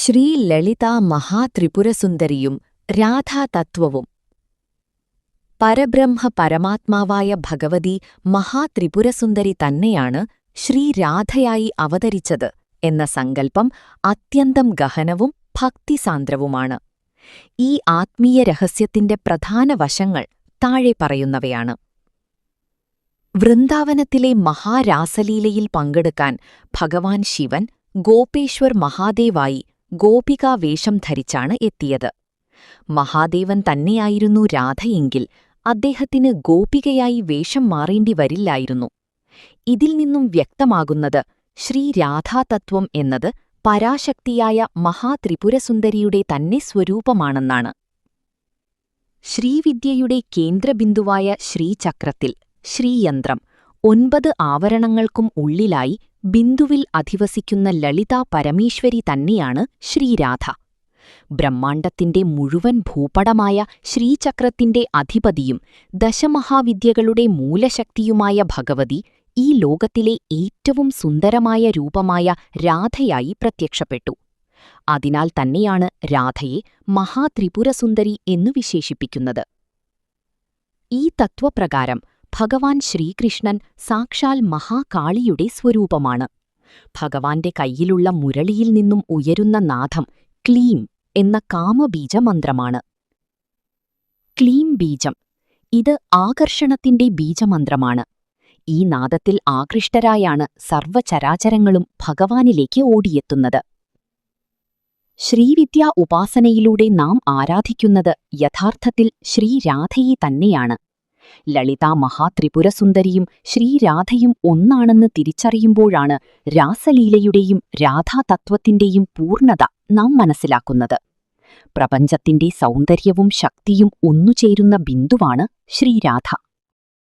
ശ്രീ ലളിതാ മഹാത്രിപുരസുന്ദരിയും രാധാതത്വവും. പരബ്രഹ്മ പരമാത്മാവായ ഭഗവതി മഹാത്രിപുരസുന്ദരി തന്നെയാണ് ശ്രീരാധയായി അവതരിച്ചത് എന്ന സങ്കല്പം അത്യന്തം ഗഹനവും ഭക്തിസാന്ദ്രവുമാണ്. ഈ ആത്മീയ രഹസ്യത്തിന്റെ പ്രധാന വശങ്ങൾ താഴെ പറയുന്നവയാണ്. വൃന്ദാവനത്തിലെ മഹാരാസലീലയിൽ പങ്കെടുക്കാൻ ഭഗവാൻ ശിവൻ ഗോപേശ്വർ മഹാദേവായി ഗോപികാവേഷം ധരിച്ചാണ് എത്തിയത്. മഹാദേവൻ തന്നെയായിരുന്നു രാധയെങ്കിൽ അദ്ദേഹത്തിന് ഗോപികയായി വേഷം മാറേണ്ടി വരില്ലായിരുന്നു. ഇതിൽ നിന്നും വ്യക്തമാകുന്നത് ശ്രീരാധാതത്വം എന്നത് പരാശക്തിയായ മഹാത്രിപുരസുന്ദരിയുടെ തന്നെ സ്വരൂപമാണെന്നാണ്. ശ്രീവിദ്യയുടെ കേന്ദ്രബിന്ദുവായ ശ്രീചക്രത്തിൽ ശ്രീയന്ത്രം 9 ആവരണങ്ങൾക്കും ഉള്ളിലായി ബിന്ദുവിൽ അധിവസിക്കുന്ന ലളിതാ പരമേശ്വരി തന്നെയാണ് ശ്രീരാധ. ബ്രഹ്മാണ്ഡത്തിന്റെ മുഴുവൻ ഭൂപടമായ ശ്രീചക്രത്തിന്റെ അധിപതിയും ദശമഹാവിദ്യകളുടെ മൂലശക്തിയുമായ ഭഗവതി ഈ ലോകത്തിലെ ഏറ്റവും സുന്ദരമായ രൂപമായ രാധയായി പ്രത്യക്ഷപ്പെട്ടു. അതിനാൽ തന്നെയാണ് രാധയെ മഹാത്രിപുരസുന്ദരി എന്നു വിശേഷിപ്പിക്കുന്നത്. ഈ തത്വപ്രകാരം ഭഗവാൻ ശ്രീകൃഷ്ണൻ സാക്ഷാൽ മഹാകാളിയുടെ സ്വരൂപമാണ്. ഭഗവാന്റെ കയ്യിലുള്ള മുരളിയിൽ നിന്നും ഉയരുന്ന നാദം ക്ലീം എന്ന കാമബീജമന്ത്രമാണ്. ക്ലീം ബീജം ഇത് ആകർഷണത്തിന്റെ ബീജമന്ത്രമാണ്. ഈ നാദത്തിൽ ആകൃഷ്ടരായാണ് സർവചരാചരങ്ങളും ഭഗവാനിലേക്ക് ഓടിയെത്തുന്നത്. ശ്രീവിദ്യാ ഉപാസനയിലൂടെ നാം ആരാധിക്കുന്നത് യഥാർത്ഥത്തിൽ ശ്രീരാധയെ തന്നെയാണ്. ലളിതാ മഹാത്രിപുരസുന്ദരിയും ശ്രീരാധയും ഒന്നാണെന്ന് തിരിച്ചറിയുമ്പോഴാണ് രാസലീലയുടെയും രാധാതത്വത്തിന്റെയും പൂർണ്ണത നാം മനസ്സിലാക്കുന്നത്. പ്രപഞ്ചത്തിന്റെ സൗന്ദര്യവും ശക്തിയും ഒന്നുചേരുന്ന ബിന്ദുവാണ് ശ്രീരാധ.